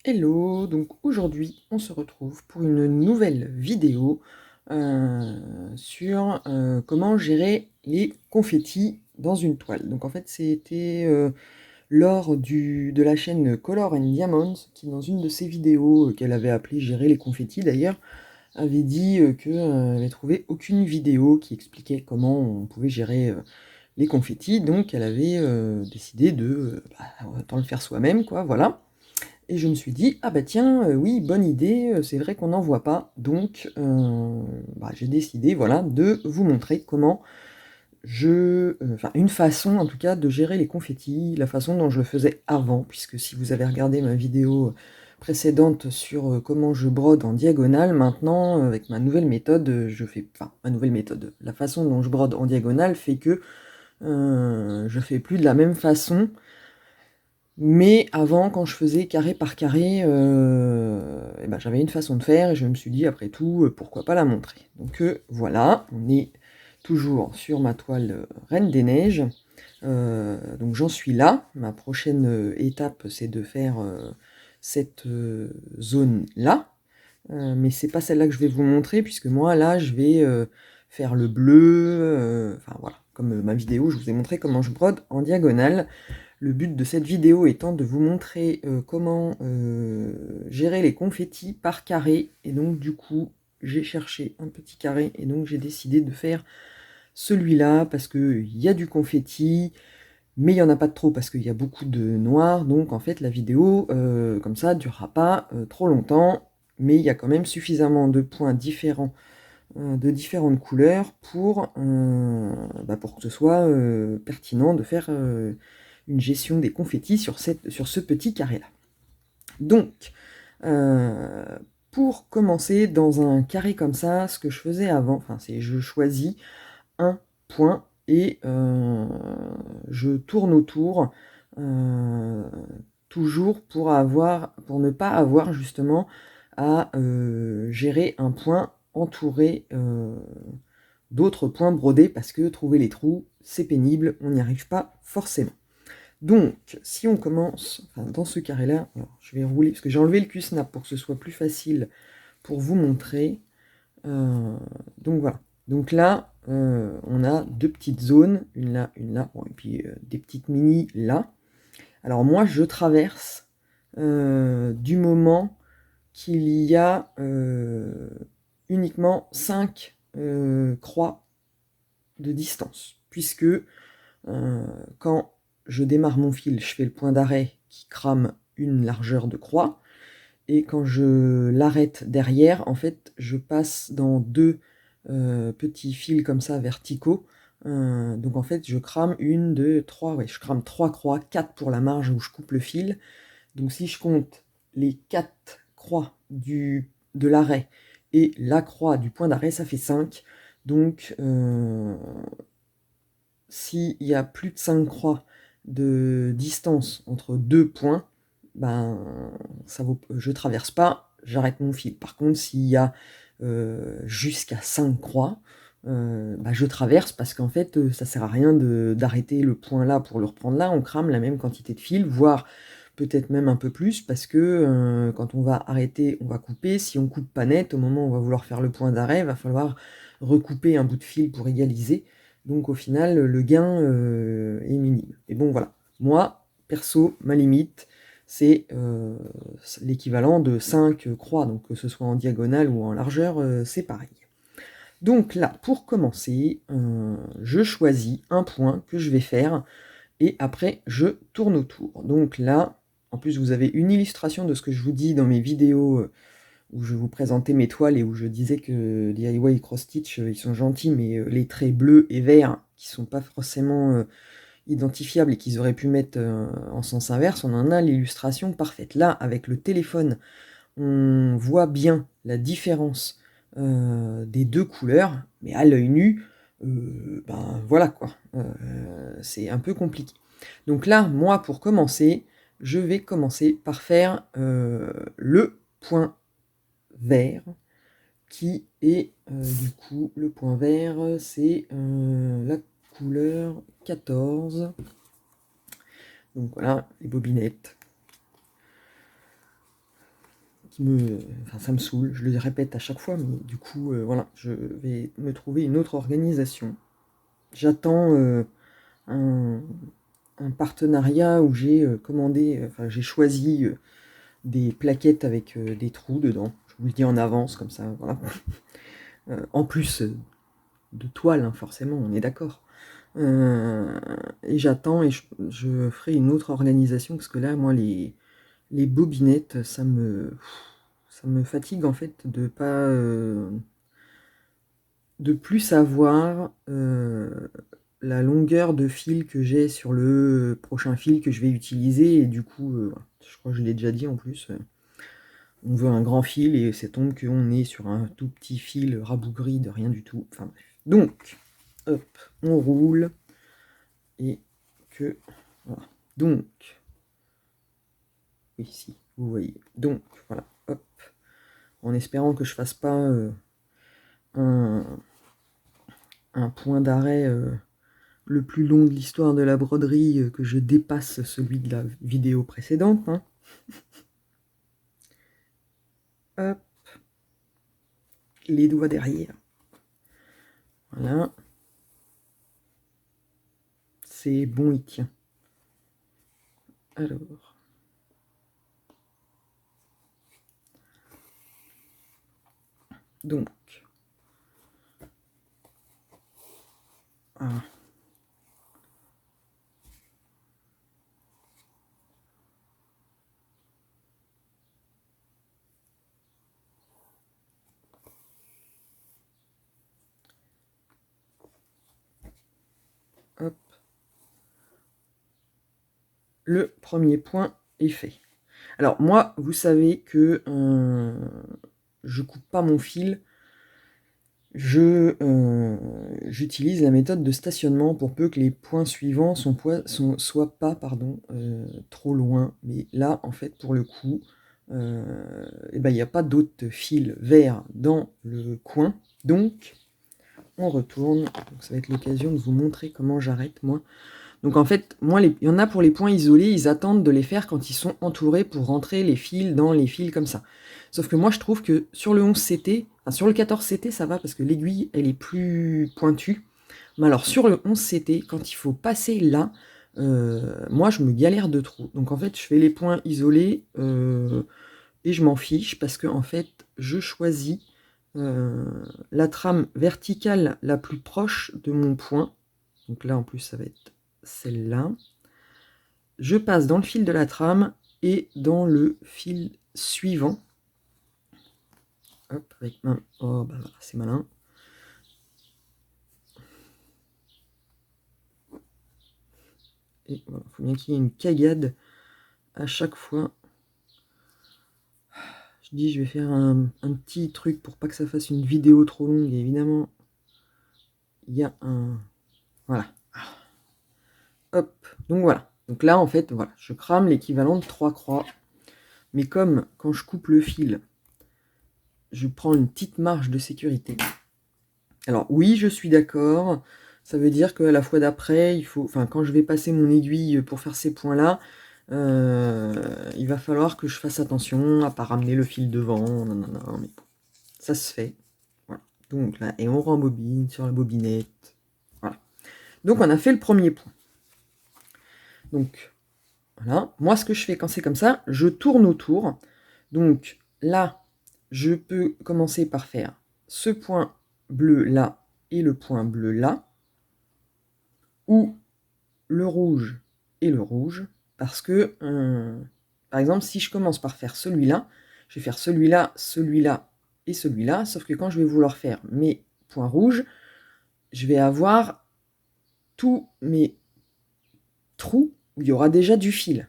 Hello, donc aujourd'hui on se retrouve pour une nouvelle vidéo sur comment gérer les confettis dans une toile. Donc en fait c'était Laure de la chaîne Color and Diamonds qui dans une de ses vidéos qu'elle avait appelée Gérer les confettis d'ailleurs avait dit qu'elle avait trouvé aucune vidéo qui expliquait comment on pouvait gérer les confettis, donc elle avait décidé de autant le faire soi-même quoi, voilà. Et je me suis dit: «Ah bah tiens, oui, bonne idée, c'est vrai qu'on n'en voit pas». Donc j'ai décidé, voilà, de vous montrer comment enfin une façon en tout cas de gérer les confettis, la façon dont je le faisais avant. Puisque si vous avez regardé ma vidéo précédente sur, comment je brode en diagonale, maintenant, avec ma nouvelle méthode, ma nouvelle méthode, la façon dont je brode en diagonale fait que, je fais plus de la même façon. Mais avant, quand je faisais carré par carré, j'avais une façon de faire et je me suis dit: «Après tout, pourquoi pas la montrer?» Donc voilà, on est toujours sur ma toile, Reine des Neiges. Donc j'en suis là. Ma prochaine, étape, c'est de faire, cette, zone-là. Mais c'est pas celle-là que je vais vous montrer puisque moi, là, je vais, faire le bleu, enfin voilà. Comme, ma vidéo, je vous ai montré comment je brode en diagonale. Le but de cette vidéo étant de vous montrer comment gérer les confettis par carré. Et donc du coup, j'ai cherché un petit carré et donc j'ai décidé de faire celui-là parce qu'il y a du confetti, mais il n'y en a pas de trop parce qu'il y a beaucoup de noir. Donc en fait, la vidéo, comme ça, ne durera pas trop longtemps, mais il y a quand même suffisamment de points différents, de différentes couleurs pour que ce soit pertinent de faire une gestion des confettis sur ce petit carré-là. Donc, euh, pour commencer, dans un carré comme ça, ce que je faisais avant, c'est je choisis un point et je tourne autour, euh, toujours pour ne pas avoir justement à gérer un point entouré d'autres points brodés, parce que trouver les trous, c'est pénible, on n'y arrive pas forcément. Donc, si on commence dans ce carré-là, je vais rouler, parce que j'ai enlevé le Q-snap pour que ce soit plus facile pour vous montrer. Donc voilà. Donc là, on a deux petites zones, une là, bon, et puis des petites mini là. Alors moi, je traverse du moment qu'il y a uniquement 5 croix de distance, puisque quand je démarre mon fil, je fais le point d'arrêt qui crame une largeur de croix, et quand je l'arrête derrière, en fait, je passe dans deux petits fils comme ça verticaux. Donc en fait, je crame une, deux, trois, ouais, je crame trois croix, quatre pour la marge où je coupe le fil. Donc si je compte les quatre croix de l'arrêt et la croix du point d'arrêt, ça fait 5. Donc s'il y a plus de 5 croix de distance entre deux points, je traverse pas, j'arrête mon fil. Par contre, s'il y a jusqu'à 5 croix, je traverse, parce qu'en fait, ça sert à rien d'arrêter le point là pour le reprendre là. On crame la même quantité de fil, voire peut-être même un peu plus, parce que quand on va arrêter, on va couper. Si on coupe pas net, au moment où on va vouloir faire le point d'arrêt, il va falloir recouper un bout de fil pour égaliser. Donc au final, le gain est minime. Et bon voilà, moi, perso, ma limite, c'est l'équivalent de 5 croix, donc que ce soit en diagonale ou en largeur, c'est pareil. Donc là, pour commencer, je choisis un point que je vais faire, et après je tourne autour. Donc là, en plus vous avez une illustration de ce que je vous dis dans mes vidéos où je vous présentais mes toiles et où je disais que DIY Cross Stitch, ils sont gentils, mais les traits bleus et verts, qui sont pas forcément identifiables et qu'ils auraient pu mettre en sens inverse, on en a l'illustration parfaite. Là, avec le téléphone, on voit bien la différence des deux couleurs, mais à l'œil nu, voilà quoi, c'est un peu compliqué. Donc là, moi, pour commencer, je vais commencer par faire le point vert, qui est du coup, le point vert, c'est la couleur 14. Donc voilà, les bobinettes. Enfin, ça me saoule, je le répète à chaque fois, mais du coup, voilà, je vais me trouver une autre organisation. J'attends un, un partenariat où j'ai commandé, enfin j'ai choisi des plaquettes avec des trous dedans. Je vous le dis en avance, comme ça, voilà. En plus de toile, hein, forcément, on est d'accord. Et j'attends et je ferai une autre organisation, parce que là, moi, les bobinettes, ça me fatigue en fait de plus savoir la longueur de fil que j'ai sur le prochain fil que je vais utiliser, et du coup, je crois que je l'ai déjà dit en plus, on veut un grand fil et c'est tombe qu'on est sur un tout petit fil rabougri de rien du tout. Enfin bref. Donc, hop, on roule et que voilà. Donc, oui, si, vous voyez. Donc, voilà, hop, en espérant que je fasse pas un point d'arrêt le plus long de l'histoire de la broderie, que je dépasse celui de la vidéo précédente. Hein. Hop, les doigts derrière. Voilà. C'est bon, il tient. Alors. Donc. Ah. Hop. Le premier point est fait. Alors moi, vous savez que je coupe pas mon fil. J'utilise la méthode de stationnement pour peu que les points suivants soient pas trop loin. Mais là, en fait, pour le coup, il n'y a pas d'autre fil vert dans le coin. Donc, on retourne. Donc, ça va être l'occasion de vous montrer comment j'arrête, moi. Donc en fait, moi, il y en a pour les points isolés, ils attendent de les faire quand ils sont entourés pour rentrer les fils dans les fils comme ça. Sauf que moi, je trouve que sur le 11CT, enfin sur le 14CT, ça va parce que l'aiguille, elle est plus pointue. Mais alors sur le 11CT, quand il faut passer là, moi, je me galère de trop. Donc en fait, je fais les points isolés et je m'en fiche parce que en fait, je choisis la trame verticale la plus proche de mon point. Donc là, en plus, ça va être celle-là. Je passe dans le fil de la trame et dans le fil suivant. Hop, avec main. Oh, bah voilà, c'est malin. Et voilà, il faut bien qu'il y ait une cagade à chaque fois. Je dis, je vais faire un petit truc pour pas que ça fasse une vidéo trop longue. Et évidemment, il y a un... Voilà. Hop, donc voilà. Donc là, en fait, voilà, je crame l'équivalent de 3 croix. Mais comme quand je coupe le fil, je prends une petite marge de sécurité. Alors oui, je suis d'accord. Ça veut dire qu'à la fois d'après, quand je vais passer mon aiguille pour faire ces points-là, il va falloir que je fasse attention à pas ramener le fil devant. Non, non, non, mais bon, ça se fait. Voilà. Donc là, et on rembobine sur la bobinette. Voilà. Donc on a fait le premier point. Donc voilà. Moi, ce que je fais quand c'est comme ça, je tourne autour. Donc là, je peux commencer par faire ce point bleu là et le point bleu là, ou le rouge et le rouge, parce que, par exemple, si je commence par faire celui-là, je vais faire celui-là, celui-là et celui-là, sauf que quand je vais vouloir faire mes points rouges, je vais avoir tous mes trous où il y aura déjà du fil,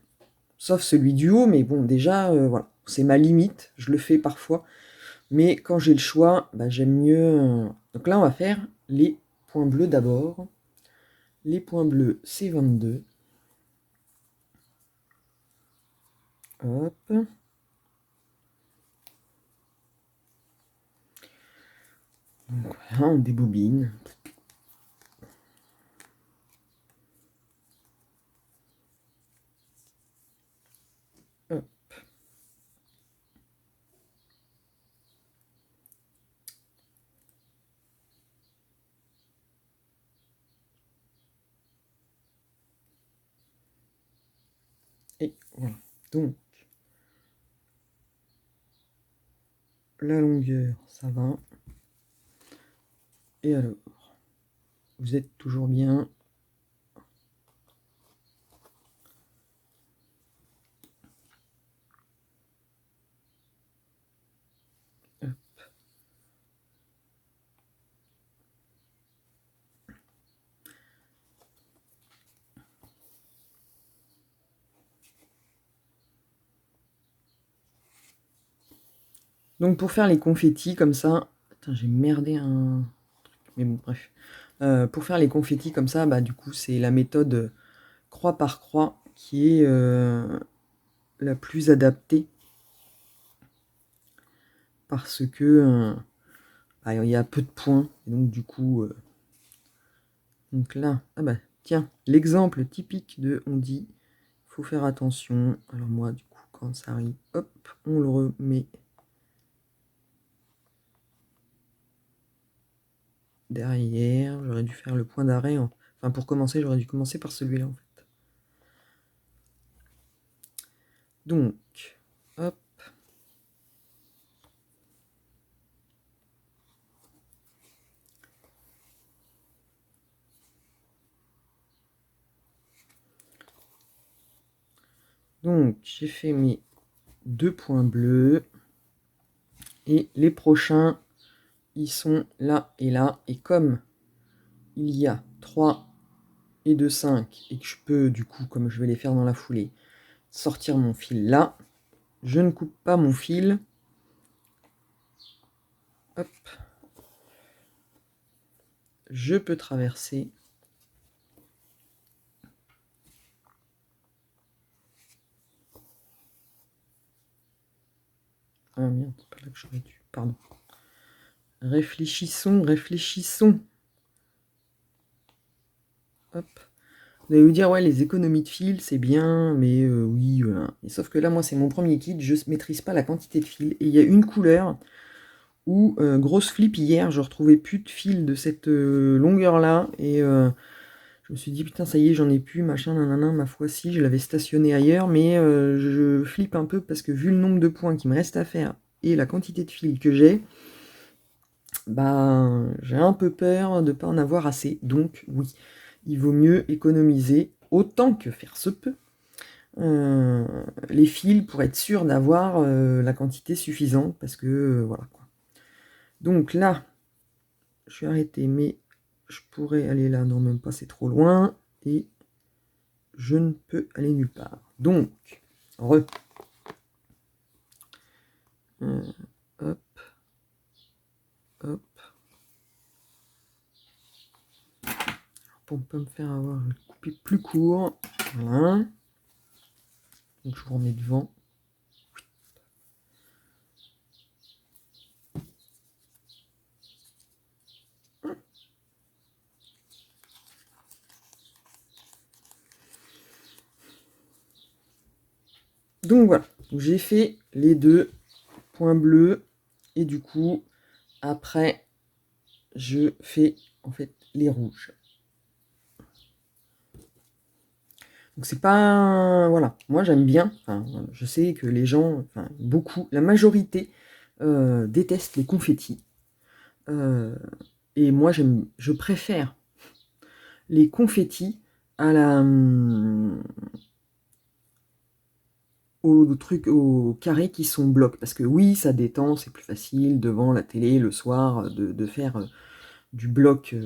sauf celui du haut, mais bon, déjà, voilà, c'est ma limite, je le fais parfois, mais quand j'ai le choix, j'aime mieux... Donc là, on va faire les points bleus d'abord. Les points bleus, c'est 22. Hop. Donc voilà, on débobine. Hop. Voilà. Donc, la longueur, ça va. Et alors, vous êtes toujours bien. Hop. Donc pour faire les confettis comme ça, putain, j'ai merdé un truc, mais bon bref. Pour faire les confettis comme ça, bah du coup c'est la méthode croix par croix qui est la plus adaptée parce que bah, il y a peu de points et donc du coup donc là, ah bah tiens, l'exemple typique de on dit faut faire attention. Alors moi du coup quand ça arrive, hop, on le remet derrière. J'aurais dû faire le point d'arrêt. Enfin, pour commencer, j'aurais dû commencer par celui-là, en fait. Donc, hop. Donc, j'ai fait mes 2 points bleus. Et les prochains, ils sont là et là. Et comme il y a 3 et 2, 5, et que je peux, du coup, comme je vais les faire dans la foulée, sortir mon fil là, je ne coupe pas mon fil. Hop. Je peux traverser. Ah merde, c'est pas là que j'aurais dû. Pardon. Réfléchissons, réfléchissons. Hop. Vous allez vous dire, ouais, les économies de fil, c'est bien, mais oui, voilà. Et sauf que là, moi, c'est mon premier kit, je ne maîtrise pas la quantité de fil. Et il y a une couleur où, grosse flip, hier, je retrouvais plus de fil de cette longueur-là. Et je me suis dit, putain, ça y est, j'en ai plus, machin, nanana, ma foi, si, je l'avais stationné ailleurs. Mais je flippe un peu parce que vu le nombre de points qui me reste à faire et la quantité de fil que j'ai, bah, j'ai un peu peur de ne pas en avoir assez. Donc, oui, il vaut mieux économiser autant que faire se peut les fils pour être sûr d'avoir la quantité suffisante parce que voilà quoi. Donc là, je suis arrêté, mais je pourrais aller là, non même pas, c'est trop loin et je ne peux aller nulle part. Donc, hop, hop. Pour ne pas me faire avoir, je vais le couper plus court. Voilà. Donc je vous remets devant. Donc voilà, j'ai fait les 2 points bleus et du coup après je fais en fait les rouges. Donc c'est pas voilà, moi j'aime bien. Enfin, je sais que les gens, enfin beaucoup, la majorité détestent les confettis. Et moi je préfère les confettis à la aux trucs, aux carrés qui sont blocs. Parce que oui, ça détend, c'est plus facile devant la télé le soir de faire du bloc,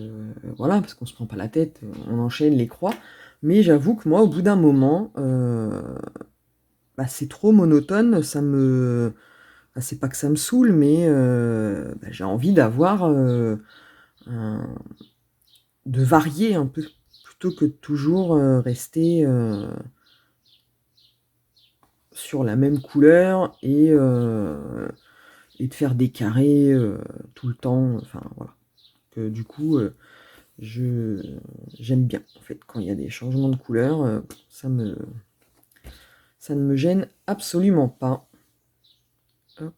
voilà, parce qu'on se prend pas la tête, on enchaîne les croix. Mais j'avoue que moi, au bout d'un moment, bah, c'est trop monotone, ça me... Bah, c'est pas que ça me saoule, mais bah, j'ai envie d'avoir... de varier un peu, plutôt que de toujours rester sur la même couleur et de faire des carrés tout le temps. Enfin voilà. Que, du coup, j'aime bien en fait quand il y a des changements de couleur, ça ne me gêne absolument pas. Hop.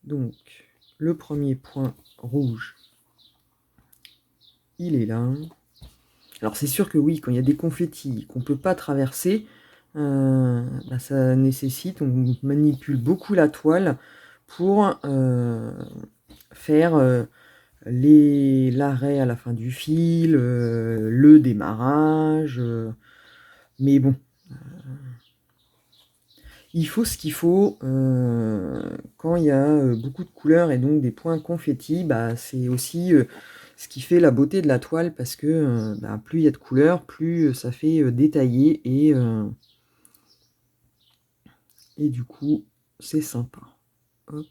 Donc le premier point rouge, il est là. Alors c'est sûr que oui, quand il y a des confettis qu'on peut pas traverser, ça nécessite, on manipule beaucoup la toile pour faire l'arrêt à la fin du fil, le démarrage, mais bon, il faut ce qu'il faut. Quand il y a beaucoup de couleurs et donc des points confettis, c'est aussi ce qui fait la beauté de la toile, parce que plus il y a de couleurs, plus ça fait détaillé, et du coup c'est sympa. Hop.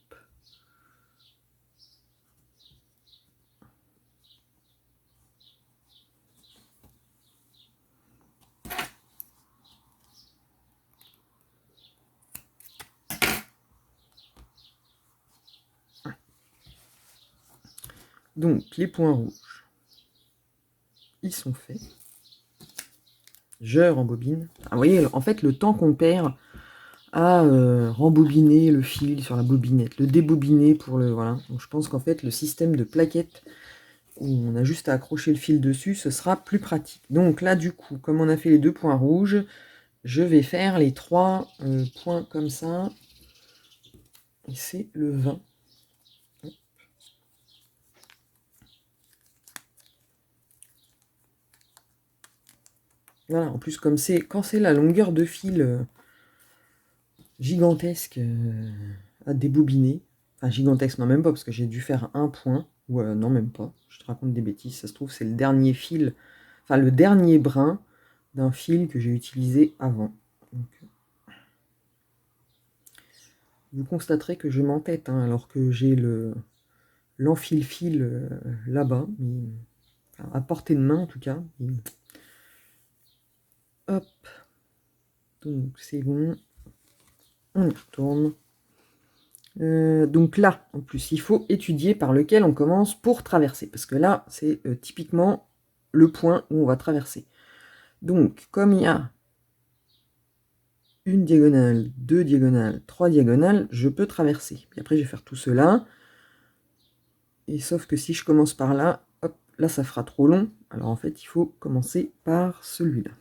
Donc les points rouges, ils sont faits. Je rembobine. Vous voyez, en fait, le temps qu'on perd à rembobiner le fil sur la bobinette, le débobiner pour le... Voilà. Donc je pense qu'en fait, le système de plaquettes où on a juste à accrocher le fil dessus, ce sera plus pratique. Donc là, du coup, comme on a fait les 2 points rouges, je vais faire les 3 points comme ça. Et c'est le 20. Voilà, en plus, comme c'est quand c'est la longueur de fil gigantesque à débobiner, enfin gigantesque, non même pas, parce que j'ai dû faire un point, ou non même pas, je te raconte des bêtises, ça se trouve c'est le dernier fil, enfin le dernier brin d'un fil que j'ai utilisé avant. Donc, vous constaterez que je m'entête, hein, alors que j'ai l'enfil-fil là-bas, mais enfin, à portée de main en tout cas. Et... hop, donc c'est bon, on y retourne. Donc là, en plus, il faut étudier par lequel on commence pour traverser, parce que là, c'est typiquement le point où on va traverser. Donc, comme il y a une diagonale, 2 diagonales, 3 diagonales, je peux traverser. Puis après, je vais faire tout cela. Et sauf que si je commence par là, hop, là, ça fera trop long. Alors en fait, il faut commencer par celui-là.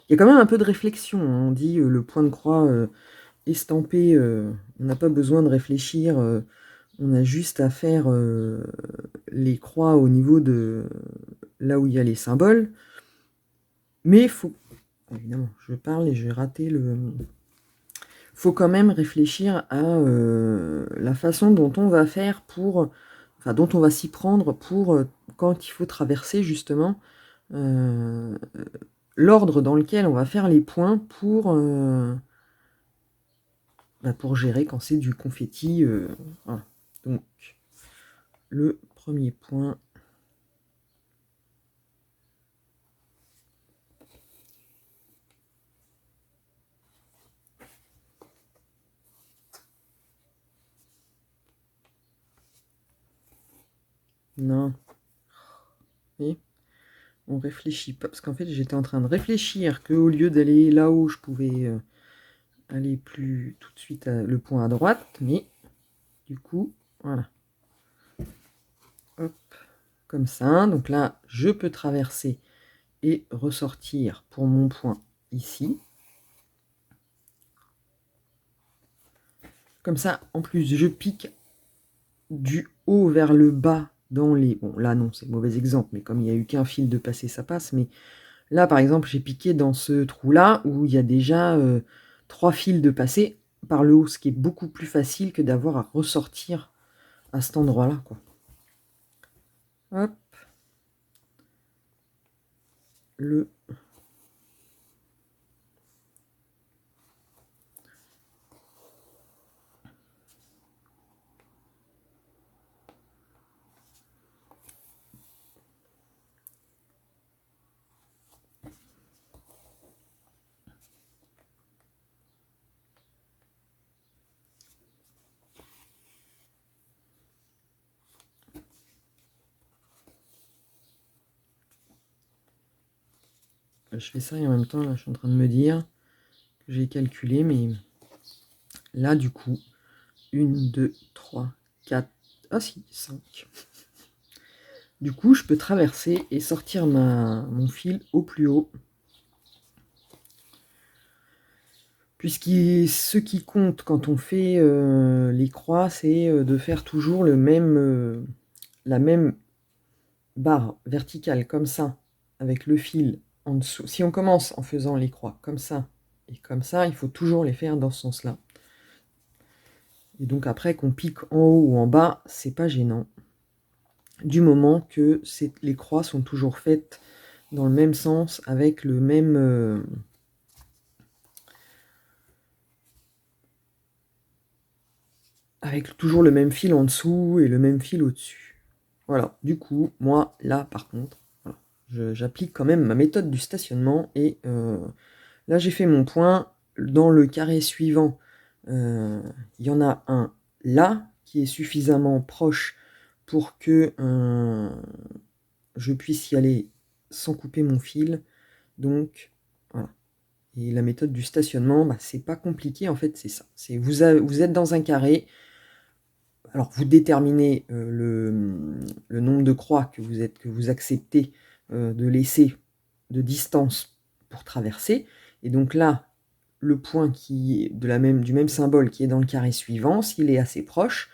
Il y a quand même un peu de réflexion, hein. On dit le point de croix estampé, on n'a pas besoin de réfléchir, on a juste à faire les croix au niveau de là où il y a les symboles. Mais il faut... évidemment, je parle et j'ai raté le... faut quand même réfléchir à la façon dont on va faire pour... enfin, dont on va s'y prendre pour, quand il faut traverser, justement, l'ordre dans lequel on va faire les points pour gérer quand c'est du confetti. Voilà. Donc, le premier point. Non. Et on réfléchit pas. Parce qu'en fait, j'étais en train de réfléchir qu'au lieu d'aller là où je pouvais aller plus tout de suite le point à droite. Mais, du coup, voilà. Hop. Comme ça. Donc là, je peux traverser et ressortir pour mon point ici. Comme ça, en plus, je pique du haut vers le bas dans les... Bon, là, non, c'est mauvais exemple, mais comme il n'y a eu qu'un fil de passé, ça passe. Mais là, par exemple, j'ai piqué dans ce trou-là, où il y a déjà 3 fils de passé par le haut, ce qui est beaucoup plus facile que d'avoir à ressortir à cet endroit-là, quoi. Hop. Le... Je fais ça et en même temps, là, je suis en train de me dire que j'ai calculé, mais là, du coup, 1, 2, 3, 4... ah si, 5. Du coup, je peux traverser et sortir mon fil au plus haut. Ce qui compte quand on fait les croix, c'est de faire toujours la même barre verticale, comme ça, avec le fil en dessous. Si on commence en faisant les croix comme ça et comme ça, il faut toujours les faire dans ce sens-là. Et donc après, qu'on pique en haut ou en bas, c'est pas gênant. Du moment que les croix sont toujours faites dans le même sens, avec le même... avec toujours le même fil en dessous et le même fil au-dessus. Voilà, du coup, moi, là, par contre, voilà, j'applique quand même ma méthode du stationnement, et là, j'ai fait mon point. Dans le carré suivant, il y en a un là, qui est suffisamment proche pour que je puisse y aller sans couper mon fil. Donc, voilà. Et la méthode du stationnement, bah, c'est pas compliqué, en fait, c'est ça. Vous êtes dans un carré. Alors, vous déterminez le nombre de croix que vous acceptez de laisser de distance pour traverser. Et donc là, le point qui est du même symbole qui est dans le carré suivant, s'il est assez proche,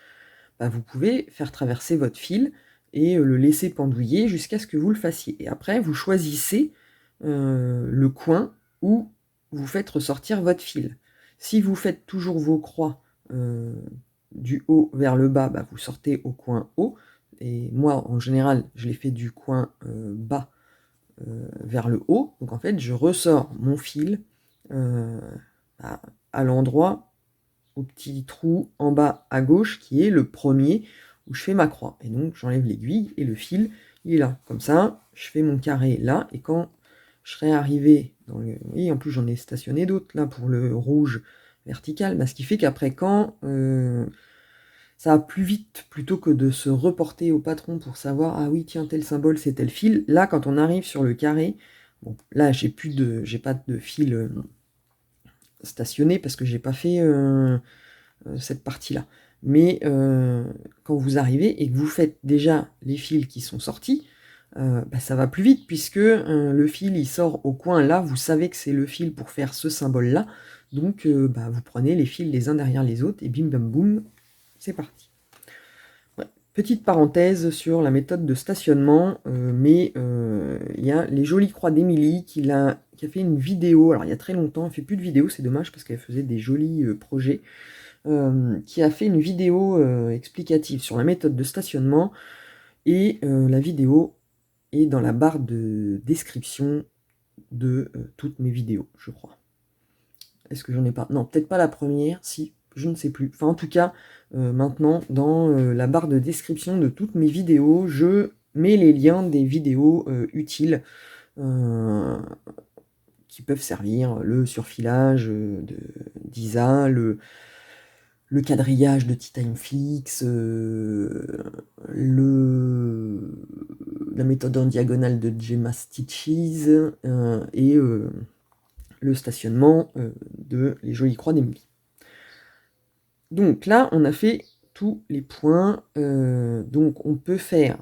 bah, vous pouvez faire traverser votre fil et le laisser pendouiller jusqu'à ce que vous le fassiez. Et après, vous choisissez le coin où vous faites ressortir votre fil. Si vous faites toujours vos croix du haut vers le bas, bah, vous sortez au coin haut. Et moi, en général, je les fais du coin bas vers le haut. Donc en fait, je ressors mon fil à l'endroit, au petit trou en bas à gauche, qui est le premier où je fais ma croix. Et donc j'enlève l'aiguille et le fil, il est là. Comme ça, je fais mon carré là, et quand je serai arrivé dans le... Oui, en plus j'en ai stationné d'autres là pour le rouge vertical, bah, ce qui fait qu'après, quand ça va plus vite, plutôt que de se reporter au patron pour savoir, ah oui, tiens, tel symbole, c'est tel fil. Là, quand on arrive sur le carré, bon, là, j'ai pas de fil stationné parce que j'ai pas fait cette partie-là. Mais quand vous arrivez et que vous faites déjà les fils qui sont sortis, bah, ça va plus vite, puisque le fil il sort au coin là, vous savez que c'est le fil pour faire ce symbole-là. Donc bah, vous prenez les fils les uns derrière les autres et bim bam boum, c'est parti. Ouais. Petite parenthèse sur la méthode de stationnement, mais il y a les jolies croix d'Émilie qui a fait une vidéo, alors il y a très longtemps, elle fait plus de vidéos, c'est dommage parce qu'elle faisait des jolis projets, qui a fait une vidéo explicative sur la méthode de stationnement, et la vidéo est dans la barre de description de toutes mes vidéos, je crois. Est-ce que j'en ai pas? Non, peut-être pas la première, si, je ne sais plus. Enfin, en tout cas, maintenant, dans la barre de description de toutes mes vidéos, je mets les liens des vidéos utiles qui peuvent servir, le surfilage d'Isa, le quadrillage de Titanefix, la méthode en diagonale de Gemma Stitches, et le stationnement de Les Jolies Croix d'Emily. Donc là, on a fait tous les points. Donc on peut faire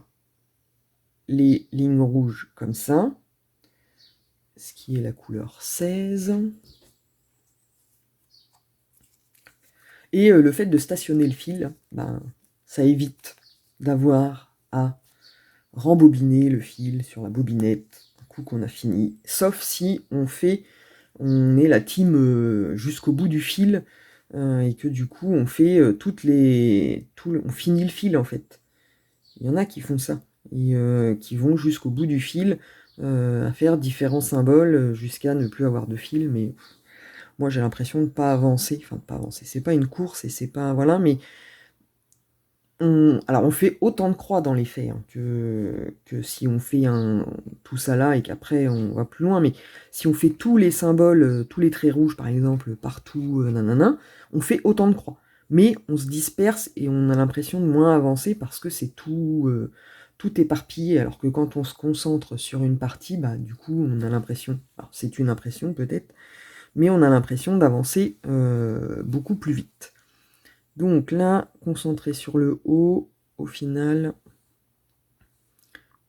les lignes rouges comme ça, ce qui est la couleur 16. Et le fait de stationner le fil, ben, ça évite d'avoir à rembobiner le fil sur la bobinette un coup qu'on a fini, sauf si on est la team jusqu'au bout du fil, et que du coup on fait on finit le fil en fait. Il y en a qui font ça, et qui vont jusqu'au bout du fil à faire différents symboles jusqu'à ne plus avoir de fil, mais moi j'ai l'impression de pas avancer, enfin de pas avancer, c'est pas une course et c'est pas... Voilà, mais alors on fait autant de croix dans les faits hein, que si on fait tout ça là et qu'après on va plus loin, mais si on fait tous les symboles, tous les traits rouges par exemple, partout, nanana, on fait autant de croix. Mais on se disperse et on a l'impression de moins avancer parce que c'est tout éparpillé, alors que quand on se concentre sur une partie, bah du coup on a l'impression, alors c'est une impression peut-être, mais on a l'impression d'avancer beaucoup plus vite. Donc là, concentré sur le haut, au final,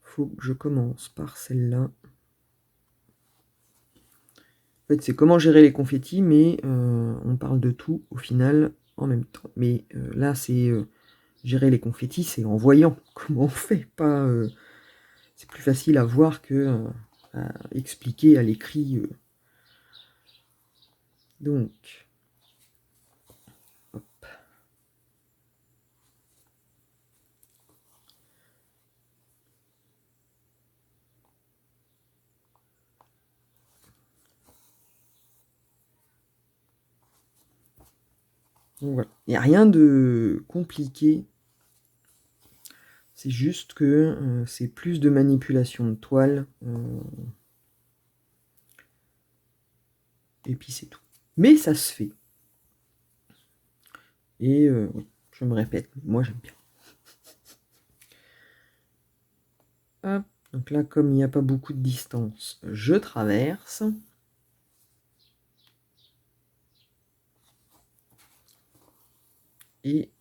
faut que je commence par celle-là. En fait, c'est comment gérer les confettis, mais on parle de tout au final en même temps. Mais là, c'est gérer les confettis, c'est en voyant comment on fait, pas. C'est plus facile à voir que à expliquer à l'écrit. Donc, hop. Donc voilà, il n'y a rien de compliqué. C'est juste que c'est plus de manipulation de toile. Et puis c'est tout. Mais ça se fait. Et oui, je me répète, moi j'aime bien. Hop, donc là, comme il n'y a pas beaucoup de distance, je traverse. Et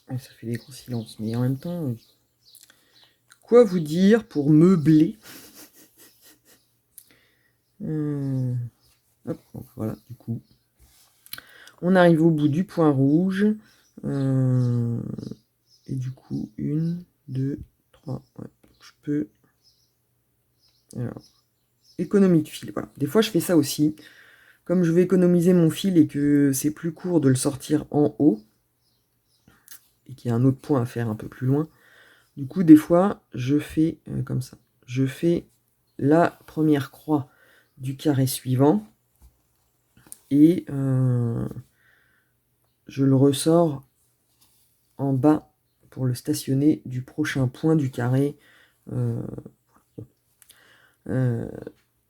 ça fait des gros silences. Mais en même temps, quoi vous dire pour meubler? Hop, donc voilà, du coup. On arrive au bout du point rouge. Et du coup, 1, 2, 3. Ouais, je peux. Alors, économie de fil. Voilà. Des fois, je fais ça aussi. Comme je vais économiser mon fil et que c'est plus court de le sortir en haut, et qu'il y a un autre point à faire un peu plus loin, du coup, des fois, je fais comme ça. Je fais la première croix du carré suivant et je le ressors en bas pour le stationner du prochain point du carré.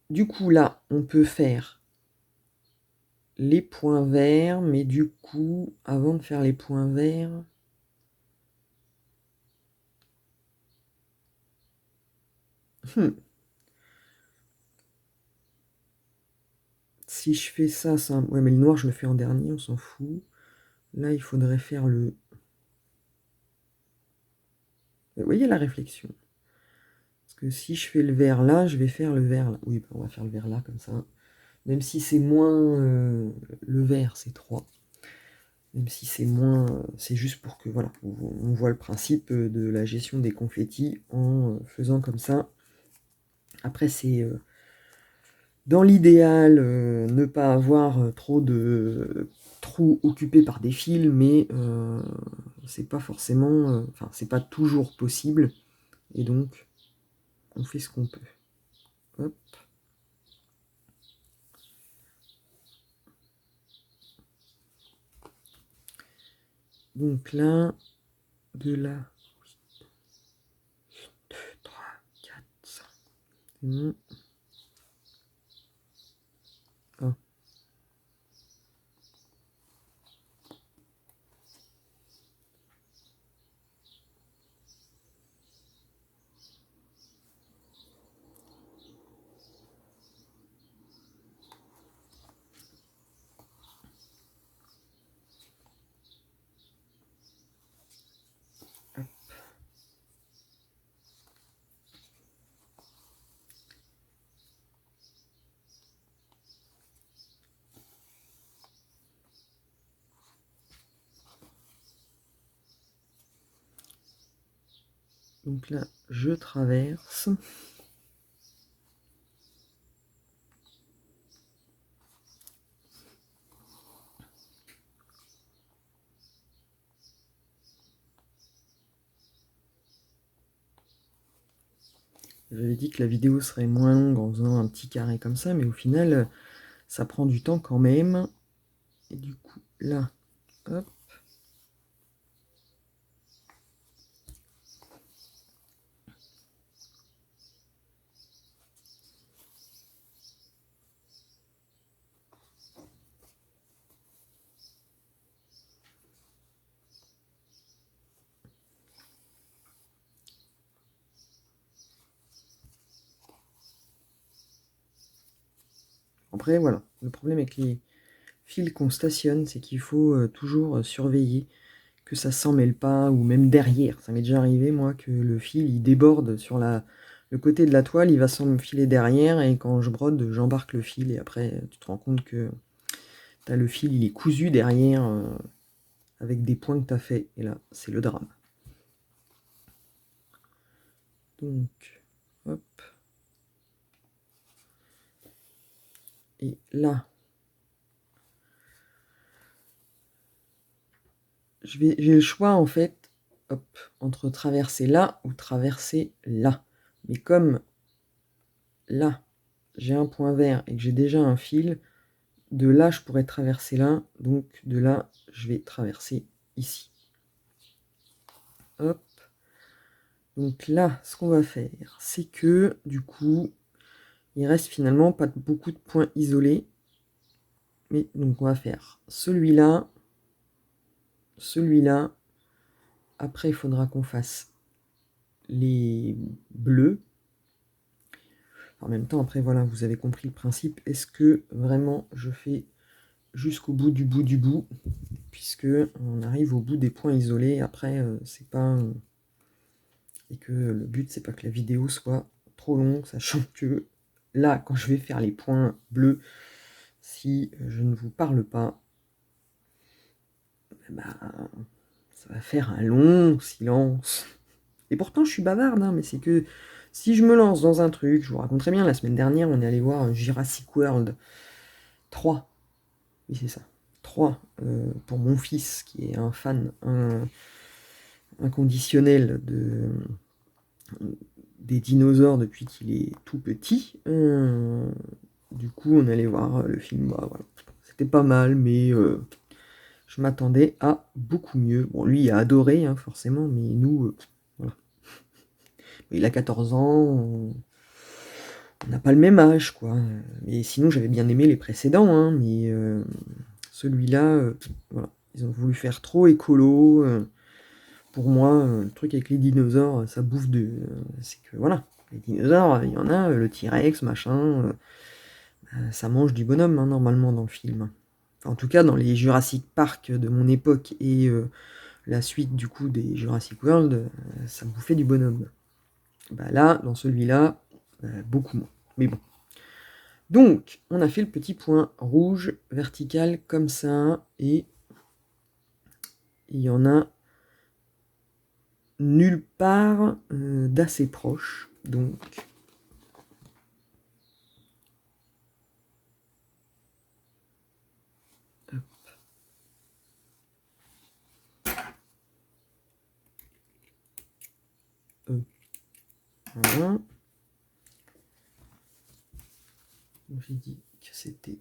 Du coup, là, on peut faire les points verts, mais du coup, avant de faire les points verts, si je fais ça, ouais, mais le noir, je le fais en dernier, on s'en fout. Là, il faudrait faire le... Vous voyez la réflexion? Parce que si je fais le vert là, je vais faire le vert là. Oui, on va faire le vert là, comme ça. Même si c'est moins... le vert, c'est 3. Même si c'est moins... c'est juste pour que, voilà, on voit le principe de la gestion des confettis en faisant comme ça. Après, c'est... dans l'idéal, ne pas avoir trop de trous occupés par des fils, mais c'est pas forcément... enfin, c'est pas toujours possible. Et donc, on fait ce qu'on peut. Hop. Donc là, de là, 2, 3, 4, 5. C'est bon. Ah. Donc là, je traverse. J'avais dit que la vidéo serait moins longue en faisant un petit carré comme ça, mais au final, ça prend du temps quand même. Et du coup, là, hop. après, voilà, le problème avec les fils qu'on stationne, c'est qu'il faut toujours surveiller que ça s'en mêle pas, ou même derrière. Ça m'est déjà arrivé, moi, que le fil, il déborde sur le côté de la toile, il va s'enfiler derrière, et quand je brode, j'embarque le fil, et après, tu te rends compte que le fil, il est cousu derrière, avec des points que tu as fait, et là, c'est le drame. Donc, hop. Et là, j'ai le choix, en fait, hop, entre traverser là ou traverser là. Mais comme là, j'ai un point vert et que j'ai déjà un fil, de là, je pourrais traverser là, donc de là, je vais traverser ici. Hop. Donc là, ce qu'on va faire, c'est que, du coup, il reste finalement pas beaucoup de points isolés. Mais donc on va faire celui-là, celui-là. Après, il faudra qu'on fasse les bleus. En même temps, après, voilà, vous avez compris le principe. Est-ce que vraiment je fais jusqu'au bout du bout du bout, puisque on arrive au bout des points isolés. Après, c'est pas... et que le but, c'est pas que la vidéo soit trop longue, sachant que là, quand je vais faire les points bleus, si je ne vous parle pas, bah, ça va faire un long silence. Et pourtant, je suis bavarde, hein, mais c'est que si je me lance dans un truc, je vous raconterai bien, la semaine dernière, on est allé voir Jurassic World 3. Oui, c'est ça. 3, pour mon fils, qui est un fan inconditionnel des dinosaures depuis qu'il est tout petit. Du coup, on allait voir le film. Bah, voilà. C'était pas mal, mais je m'attendais à beaucoup mieux. Bon, lui, il a adoré, hein, forcément, mais nous, voilà. Il a 14 ans, on n'a pas le même âge, quoi. Mais sinon, j'avais bien aimé les précédents, hein, mais celui-là, voilà. Ils ont voulu faire trop écolo. Pour moi, le truc avec les dinosaures, ça bouffe de... c'est que, voilà, les dinosaures, il y en a, le T-Rex, machin, ça mange du bonhomme, hein, normalement, dans le film. Enfin, en tout cas, dans les Jurassic Park de mon époque et la suite, du coup, des Jurassic World, ça bouffait du bonhomme. Bah là, dans celui-là, beaucoup moins. Mais bon. Donc, on a fait le petit point rouge, vertical, comme ça, et il y en a nulle part d'assez proche. Donc, voilà. J'ai dit que c'était...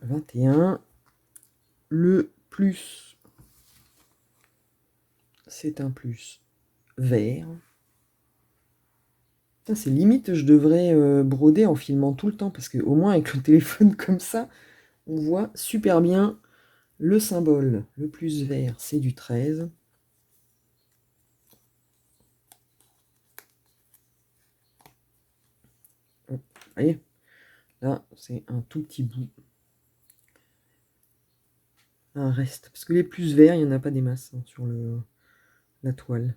21. Le plus, c'est un plus vert. C'est limite, je devrais broder en filmant tout le temps, parce que au moins avec le téléphone comme ça, on voit super bien le symbole. Le plus vert, c'est du 13. Vous voyez, là, c'est un tout petit bout. Un reste. Parce que les plus verts, il n'y en a pas des masses, hein, sur la toile.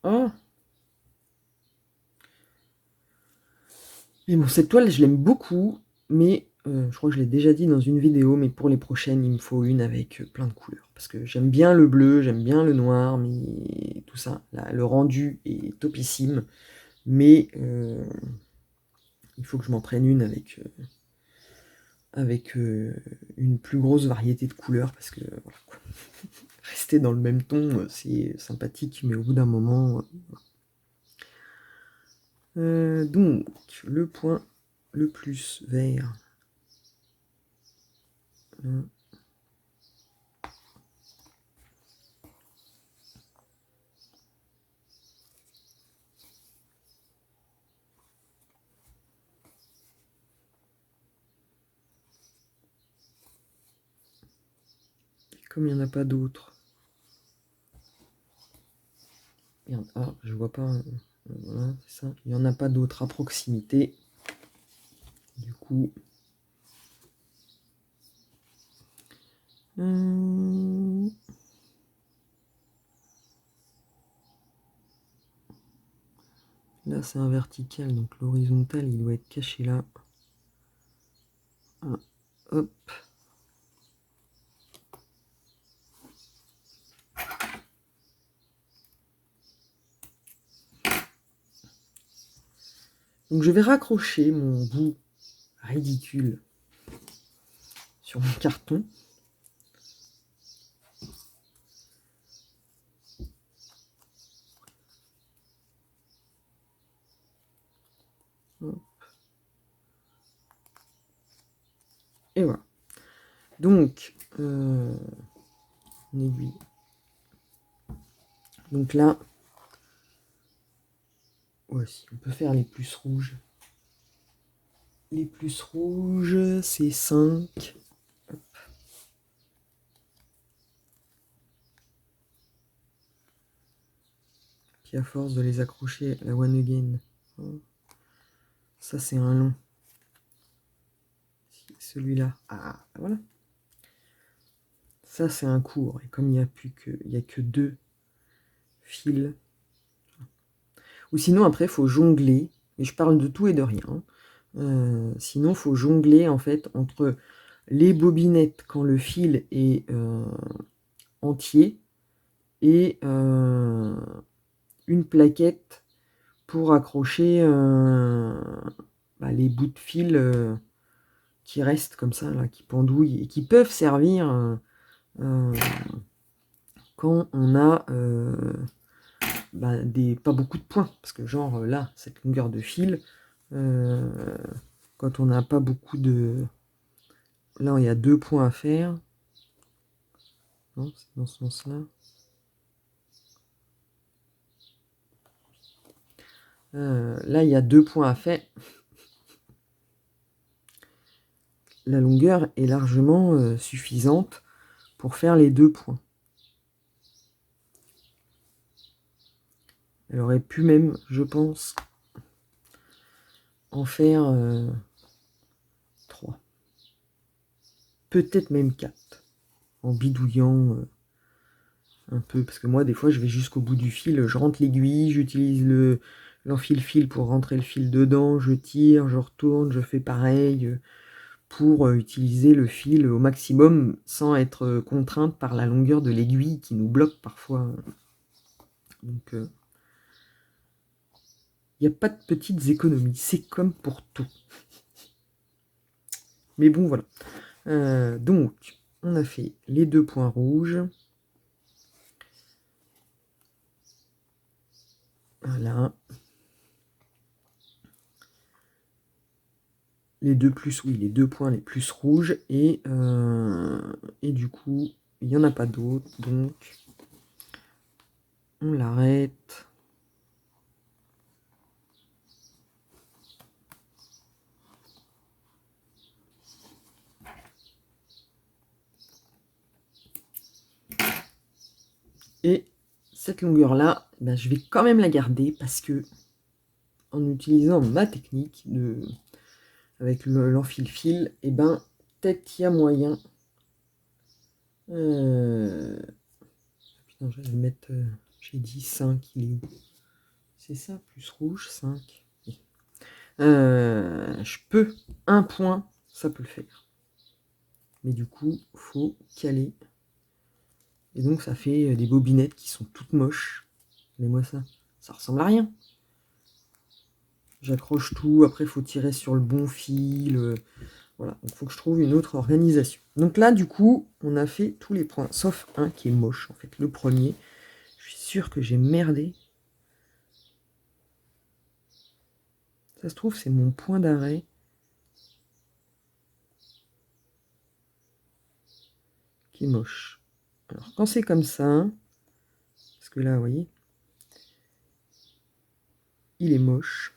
Oh! Mais bon, cette toile, je l'aime beaucoup, mais je crois que je l'ai déjà dit dans une vidéo, mais pour les prochaines, il me faut une avec plein de couleurs. Parce que j'aime bien le bleu, j'aime bien le noir, mais tout ça, là, le rendu est topissime. Mais il faut que je m'en prenne une avec une plus grosse variété de couleurs, parce que voilà, quoi. Rester dans le même ton, c'est sympathique, mais au bout d'un moment... donc, le point le plus vert. Comme il n'y en a pas d'autres. Merde, ah, je vois pas. Voilà, c'est ça. Il n'y en a pas d'autres à proximité. Du coup. Là, c'est un vertical, donc l'horizontal, il doit être caché là. Ah, hop. Donc je vais raccrocher mon bout ridicule sur mon carton. Hop. Et voilà. Donc, une aiguille. Donc là, voici, on peut faire les plus rouges. Les plus rouges, c'est 5. Hop. Puis à force de les accrocher à la one again. Ça, c'est un long. Celui-là. Ah, voilà. Ça, c'est un court. Et comme il n'y a que 2 fils. Ou sinon, après, il faut jongler. Et je parle de tout et de rien. Sinon, il faut jongler, en fait, entre les bobinettes quand le fil est entier et une plaquette pour accrocher les bouts de fil qui restent comme ça, là, qui pendouillent et qui peuvent servir quand on a pas beaucoup de points. Parce que genre là, cette longueur de fil, quand on n'a pas beaucoup de... Là, il y a 2 points à faire. Non, c'est dans ce sens-là. Là, il y a 2 points à faire. La longueur est largement suffisante pour faire les 2 points. Elle aurait pu même, je pense, en faire 3. Peut-être même 4. En bidouillant un peu. Parce que moi, des fois, je vais jusqu'au bout du fil. Je rentre l'aiguille, j'utilise l'enfile-fil pour rentrer le fil dedans. Je tire, je retourne, je fais pareil pour utiliser le fil au maximum sans être contrainte par la longueur de l'aiguille qui nous bloque parfois. Donc, il n'y a pas de petites économies. C'est comme pour tout. Mais bon, voilà. Donc, on a fait les 2 points rouges. Voilà. Les 2 plus, oui, les 2 points les plus rouges. Et du coup, il n'y en a pas d'autres. Donc, on l'arrête. Et cette longueur-là, je vais quand même la garder parce que en utilisant ma technique avec l'enfile-fil, et peut-être il y a moyen. Putain, je vais mettre. J'ai dit 5, il est où? C'est ça, plus rouge, 5. Je peux. Un point, ça peut le faire. Mais du coup, faut caler. Et donc, ça fait des bobinettes qui sont toutes moches. Mais moi, ça ressemble à rien. J'accroche tout, après, il faut tirer sur le bon fil. Voilà, donc il faut que je trouve une autre organisation. Donc là, du coup, on a fait tous les points, sauf un qui est moche, en fait, le premier. Je suis sûr que j'ai merdé. Ça se trouve, c'est mon point d'arrêt. Qui est moche. Alors, quand c'est comme ça, parce que là, vous voyez, il est moche.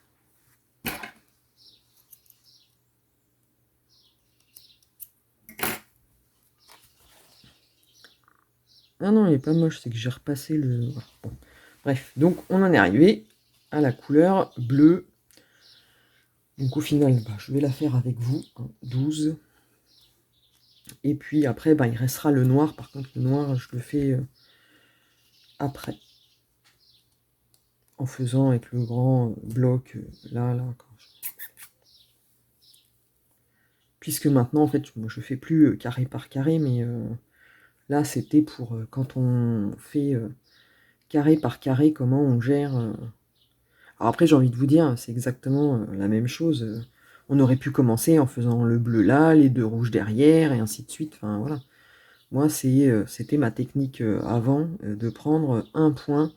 Ah non, il est pas moche, c'est que j'ai repassé le... voilà. Bon. Bref, donc on en est arrivé à la couleur bleue. Donc au final, je vais la faire avec vous, hein, 12. Et puis après, il restera le noir. Par contre, le noir, je le fais après. En faisant avec le grand bloc là. Puisque maintenant, en fait, moi, je fais plus carré par carré, mais là, c'était pour quand on fait carré par carré, comment on gère. Alors après, j'ai envie de vous dire, c'est exactement la même chose. On aurait pu commencer en faisant le bleu là, les deux rouges derrière, et ainsi de suite. Enfin, voilà. Moi, c'était ma technique avant, de prendre un point,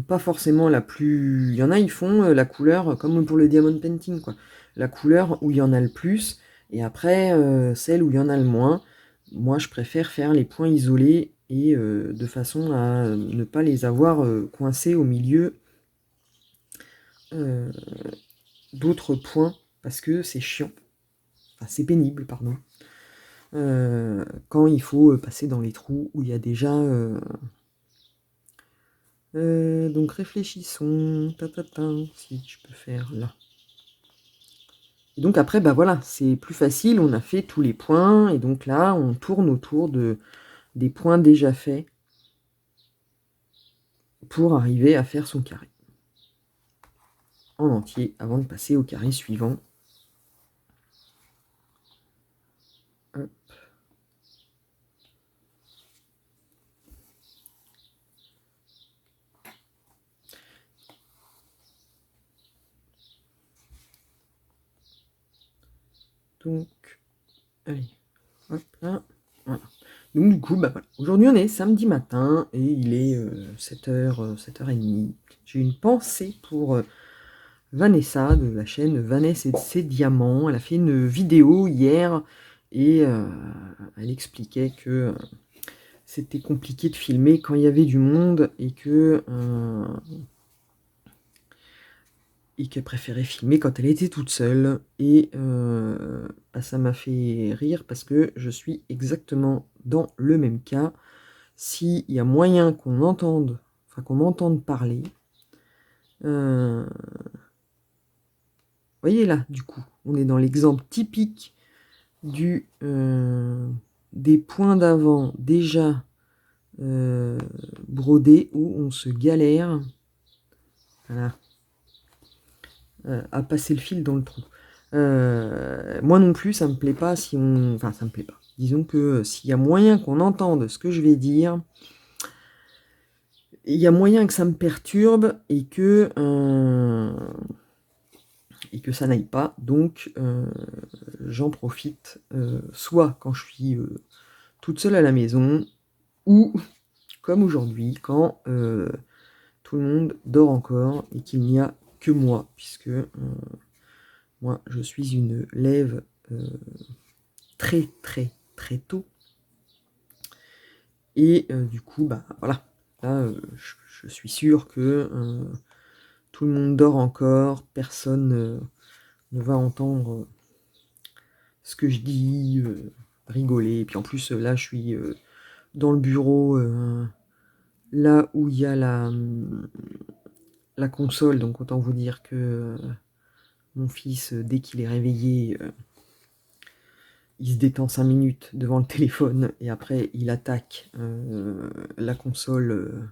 pas forcément la plus... Il y en a, ils font la couleur, comme pour le diamond painting, quoi. La couleur où il y en a le plus, et après, celle où il y en a le moins. Moi, je préfère faire les points isolés, et de façon à ne pas les avoir coincés au milieu d'autres points, parce que c'est chiant. Enfin, c'est pénible, pardon. Quand il faut passer dans les trous où il y a déjà... donc réfléchissons, si je peux faire là. Et donc après, voilà, c'est plus facile, on a fait tous les points, et donc là, on tourne autour des points déjà faits pour arriver à faire son carré en entier avant de passer au carré suivant. Hop. Donc, allez, hop là, voilà. Donc du coup, voilà. Aujourd'hui on est samedi matin et il est 7h, 7h30. J'ai une pensée pour Vanessa de la chaîne Vanessa et ses diamants. Elle a fait une vidéo hier et elle expliquait que c'était compliqué de filmer quand il y avait du monde et qu'elle préférait filmer quand elle était toute seule. Et ça m'a fait rire parce que je suis exactement dans le même cas. S'il y a moyen qu'on m'entende parler, vous voyez là, du coup, on est dans l'exemple typique des points d'avant déjà brodés où on se galère, voilà, à passer le fil dans le trou. Moi non plus, ça me plaît pas si on... Enfin, ça me plaît pas. Disons que s'il y a moyen qu'on entende ce que je vais dire, il y a moyen que ça me perturbe et que ça n'aille pas. Donc, j'en profite soit quand je suis toute seule à la maison, ou comme aujourd'hui, quand tout le monde dort encore et qu'il n'y a que moi, puisque moi, je suis une lève très très très tôt. Et du coup, voilà, là, je suis sûr que tout le monde dort encore, personne ne va entendre ce que je dis, rigoler. Et puis en plus, là, je suis dans le bureau, là où il y a la console, donc autant vous dire que mon fils, dès qu'il est réveillé, il se détend 5 minutes devant le téléphone et après il attaque la console.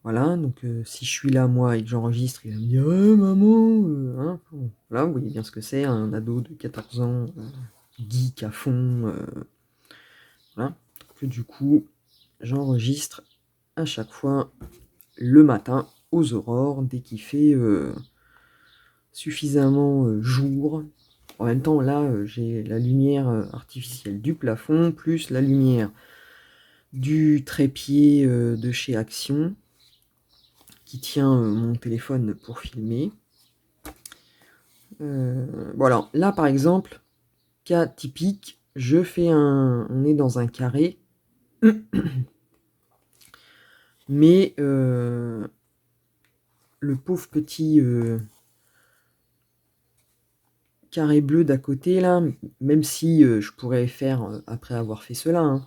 Voilà, donc si je suis là, moi, et que j'enregistre, il va me dire maman, hein, bon, voilà, vous voyez bien ce que c'est, un ado de 14 ans, geek à fond, voilà. Donc, du coup, j'enregistre à chaque fois le matin aux aurores, dès qu'il fait suffisamment jour. En même temps, là, j'ai la lumière artificielle du plafond, plus la lumière du trépied de chez Action, qui tient mon téléphone pour filmer. Voilà, là par exemple, cas typique, on est dans un carré, mais le pauvre petit carré bleu d'à côté là, même si je pourrais faire après avoir fait cela, hein,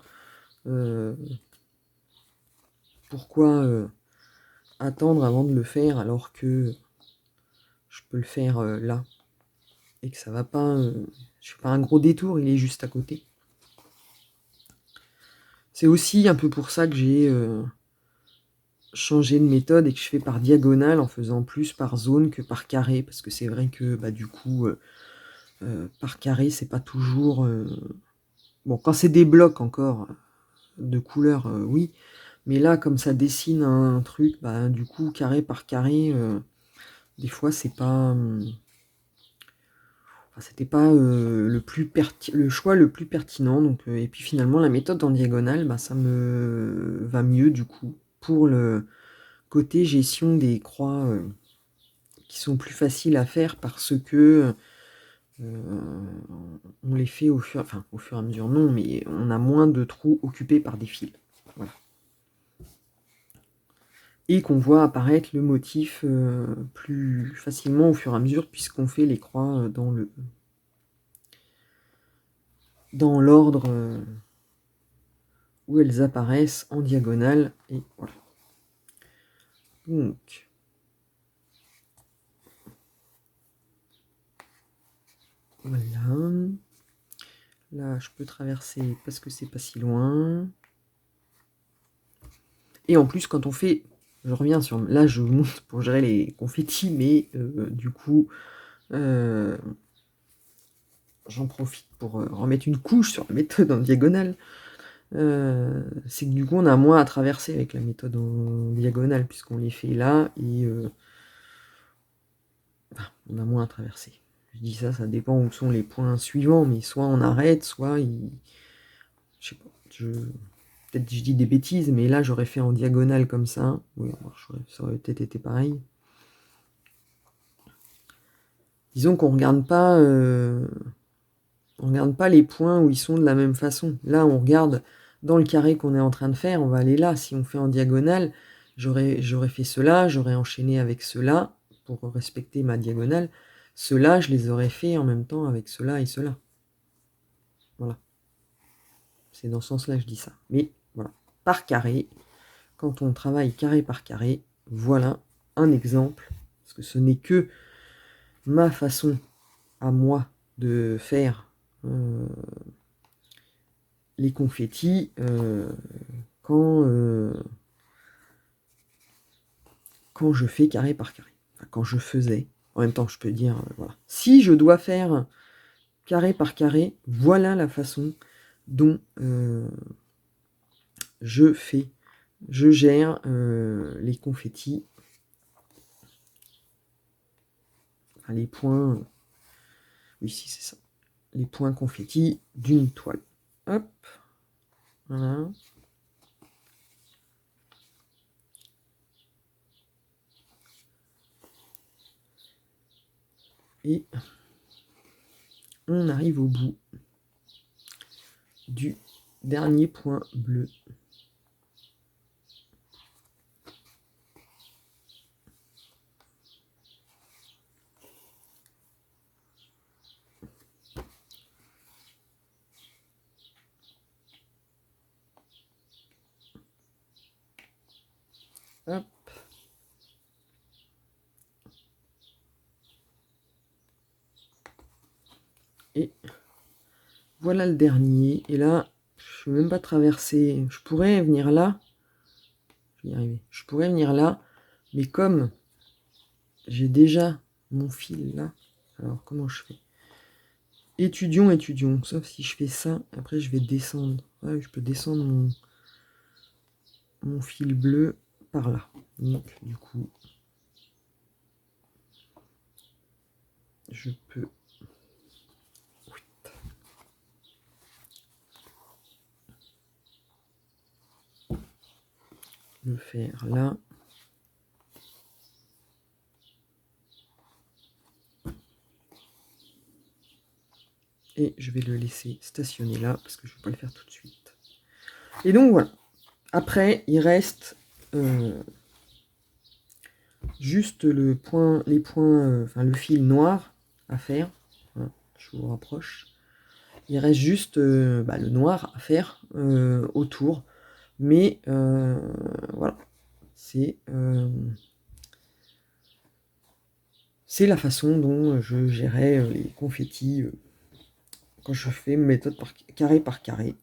pourquoi attendre avant de le faire alors que je peux le faire là et que ça va pas, je fais pas un gros détour, il est juste à côté. C'est aussi un peu pour ça que j'ai changé de méthode et que je fais par diagonale en faisant plus par zone que par carré, parce que c'est vrai que bah, du coup par carré c'est pas toujours bon, quand c'est des blocs encore de couleurs, oui, mais là comme ça dessine un truc, bah du coup carré par carré, des fois c'est pas enfin, c'était pas le choix le plus pertinent. Donc et puis finalement la méthode en diagonale, bah ça me va mieux du coup pour le côté gestion des croix, qui sont plus faciles à faire parce que on les fait au fur et à mesure non, mais on a moins de trous occupés par des fils. Voilà. Et qu'on voit apparaître le motif plus facilement au fur et à mesure, puisqu'on fait les croix dans l'ordre où elles apparaissent en diagonale. Et voilà. Donc, voilà. Là, je peux traverser parce que c'est pas si loin. Et en plus, quand on fait... Je reviens sur... Là, je monte pour gérer les confettis, mais du coup, j'en profite pour remettre une couche sur la méthode en diagonale. C'est que du coup, on a moins à traverser avec la méthode en diagonale, puisqu'on les fait là, et on a moins à traverser. Je dis ça, ça dépend où sont les points suivants, mais soit on arrête, soit il... Je sais pas, peut-être je dis des bêtises, mais là j'aurais fait en diagonale comme ça. Oui, ça aurait peut-être été pareil. Disons qu'on regarde pas les points où ils sont de la même façon. Là, on regarde dans le carré qu'on est en train de faire, on va aller là. Si on fait en diagonale, j'aurais fait cela, j'aurais enchaîné avec cela pour respecter ma diagonale. Ceux-là, je les aurais fait en même temps avec cela et cela. Voilà. C'est dans ce sens-là que je dis ça. Mais voilà, par carré, quand on travaille carré par carré, voilà un exemple, parce que ce n'est que ma façon à moi de faire les confettis quand je fais carré par carré. Enfin, quand je faisais. En même temps, je peux dire, voilà. Si je dois faire carré par carré, voilà la façon dont je gère les confettis. Enfin, les points... Oui, si, c'est ça. Les points confettis d'une toile. Hop. Voilà. Et on arrive au bout du dernier point bleu. Hop. Et voilà le dernier. Et là, je ne peux même pas traverser. Je pourrais venir là. Je vais y arriver. Je pourrais venir là. Mais comme j'ai déjà mon fil là, alors comment je fais? Étudions. Sauf si je fais ça, après je vais descendre. Ouais, je peux descendre mon fil bleu par là. Donc du coup, je peux le faire là. Et je vais le laisser stationner là, parce que je ne vais pas le faire tout de suite. Et donc voilà. Après, il reste juste les points, enfin le fil noir à faire. Voilà, je vous rapproche. Il reste juste le noir à faire autour. mais voilà, c'est la façon dont je gérais les confettis quand je fais méthode carré par carré.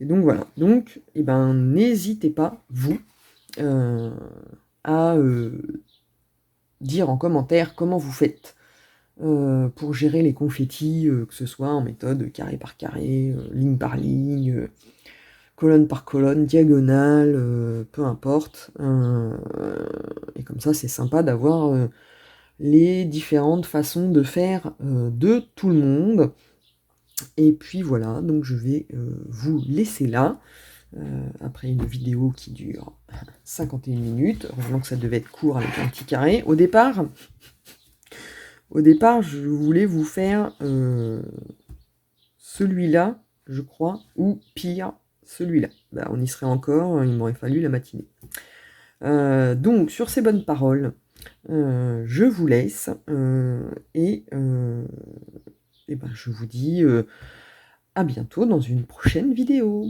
Et donc voilà, donc et ben, n'hésitez pas, vous, à dire en commentaire comment vous faites pour gérer les confettis, que ce soit en méthode carré par carré, ligne par ligne, colonne par colonne, diagonale, peu importe. Et comme ça, c'est sympa d'avoir les différentes façons de faire de tout le monde. Et puis voilà, donc je vais vous laisser là, après une vidéo qui dure 51 minutes. Heureusement que ça devait être court avec un petit carré. Au départ, je voulais vous faire celui-là, je crois, ou pire, celui-là. Bah, on y serait encore, il m'aurait fallu la matinée. Donc, sur ces bonnes paroles, je vous laisse, et ben, je vous dis à bientôt dans une prochaine vidéo.